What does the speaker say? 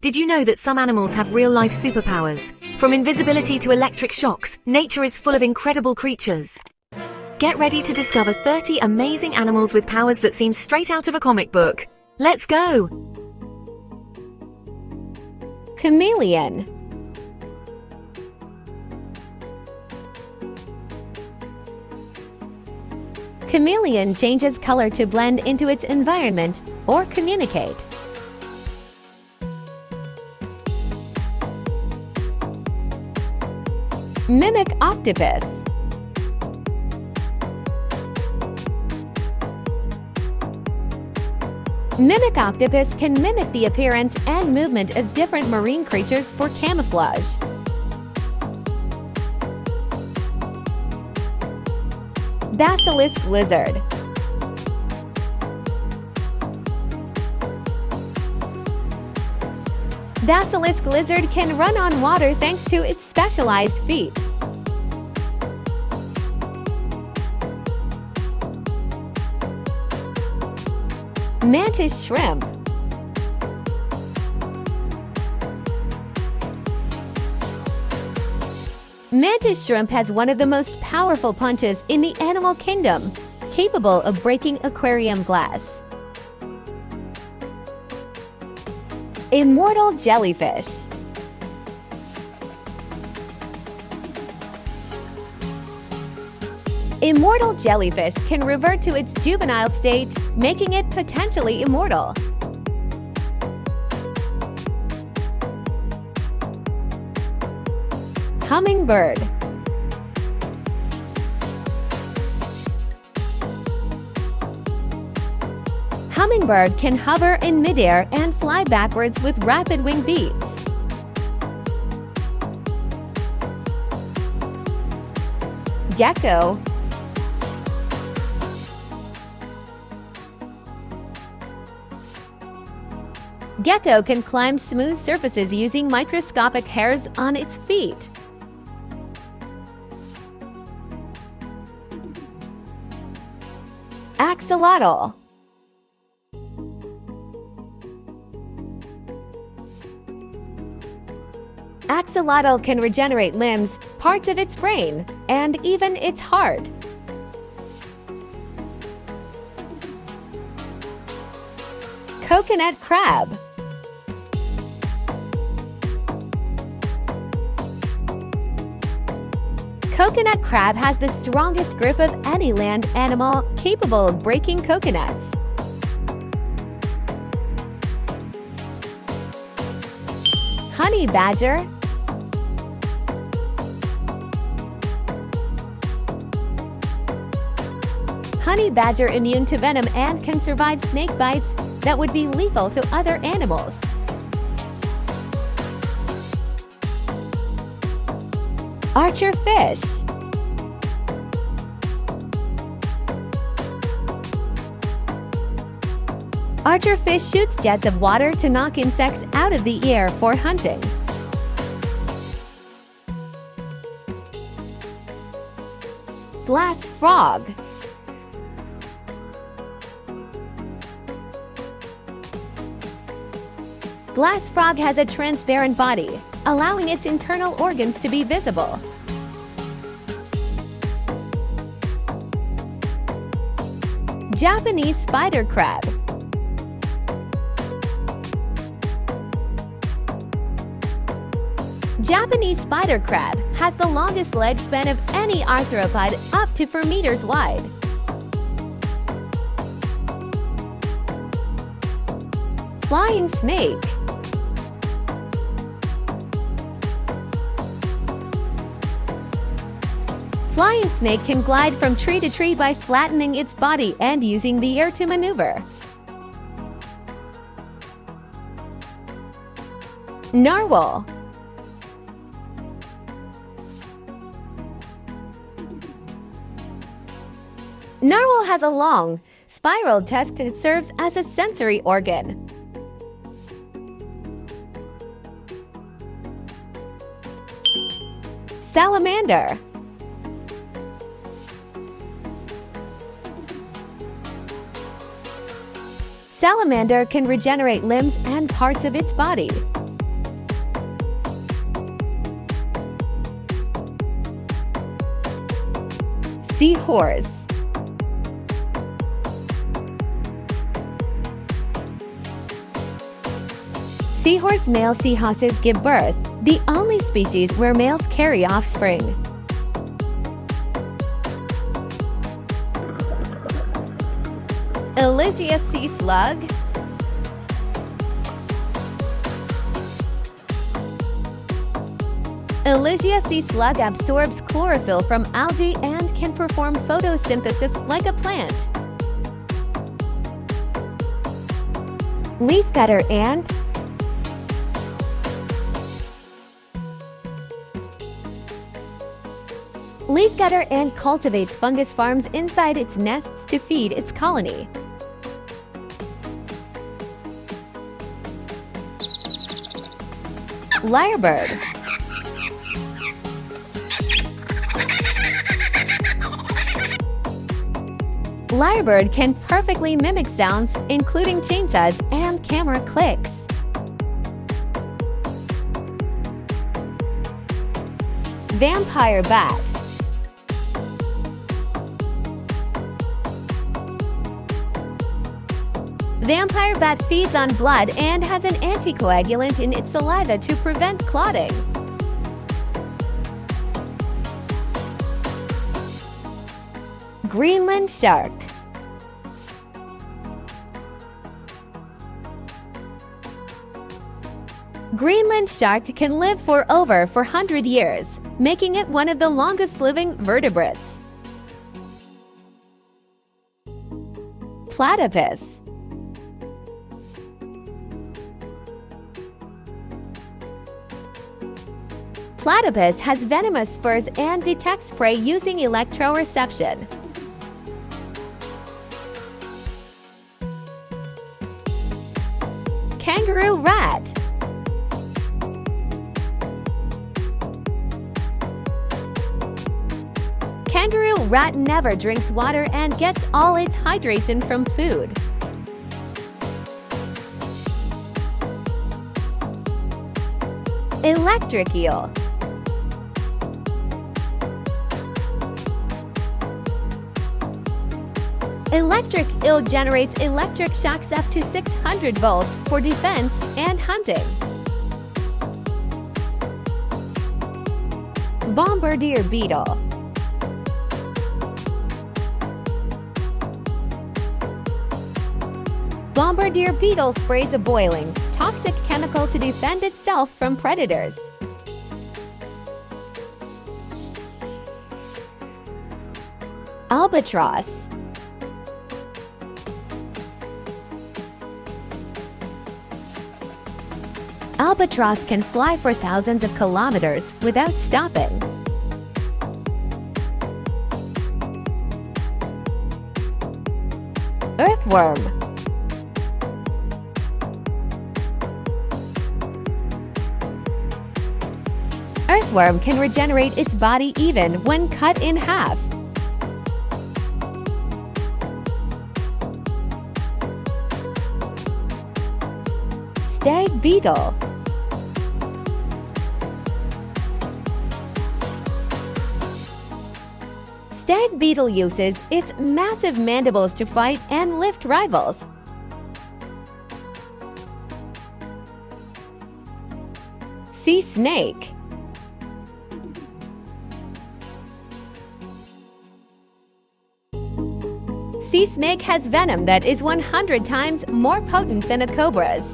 Did you know that some animals have real-life superpowers? From invisibility to electric shocks, nature is full of incredible creatures. Get ready to discover 30 amazing animals with powers that seem straight out of a comic book. Let's go! Chameleon. Chameleon changes color to blend into its environment or communicate. Mimic octopus. Mimic octopus can mimic the appearance and movement of different marine creatures for camouflage. Basilisk lizard. Basilisk lizard can run on water thanks to its specialized feet. Mantis shrimp. Mantis shrimp has one of the most powerful punches in the animal kingdom, capable of breaking aquarium glass. Immortal jellyfish. Immortal jellyfish can revert to its juvenile state, making it potentially immortal. Hummingbird. Hummingbird can hover in midair and fly backwards with rapid wing beats. Gecko. Gecko can climb smooth surfaces using microscopic hairs on its feet. Axolotl. Axolotl can regenerate limbs, parts of its brain, and even its heart. Coconut crab. Coconut crab has the strongest grip of any land animal, capable of breaking coconuts. Honey badger. Honey badger immune to venom and can survive snake bites that would be lethal to other animals. Archer fish. Archer fish shoots jets of water to knock insects out of the air for hunting. Glass frog. Glass frog has a transparent body, allowing its internal organs to be visible. Japanese spider crab. Japanese spider crab has the longest leg span of any arthropod, up to 4 meters wide. Flying snake. Flying snake can glide from tree to tree by flattening its body and using the air to maneuver. Narwhal. Narwhal has a long, spiral tusk that serves as a sensory organ. Salamander. Salamander can regenerate limbs and parts of its body. Seahorse. Seahorse male seahorses give birth, the only species where males carry offspring. Elysia sea slug. Elysia sea slug absorbs chlorophyll from algae and can perform photosynthesis like a plant. Leafcutter ant. Leafcutter ant cultivates fungus farms inside its nests to feed its colony. Lyrebird. Lyrebird can perfectly mimic sounds, including chainsaws and camera clicks. Vampire bat. Vampire bat feeds on blood and has an anticoagulant in its saliva to prevent clotting. Greenland shark. Greenland shark can live for over 400 years, making it one of the longest living vertebrates. Platypus. Platypus has venomous spurs and detects prey using electroreception. Kangaroo rat. Kangaroo rat never drinks water and gets all its hydration from food. Electric eel. Electric eel generates electric shocks up to 600 volts for defense and hunting. Bombardier beetle. Bombardier beetle sprays a boiling, toxic chemical to defend itself from predators. Albatross. Albatross can fly for thousands of kilometers without stopping. Earthworm. Earthworm can regenerate its body even when cut in half. Stag beetle. Stag beetle uses its massive mandibles to fight and lift rivals. Sea snake. Sea snake has venom that is 100 times more potent than a cobra's.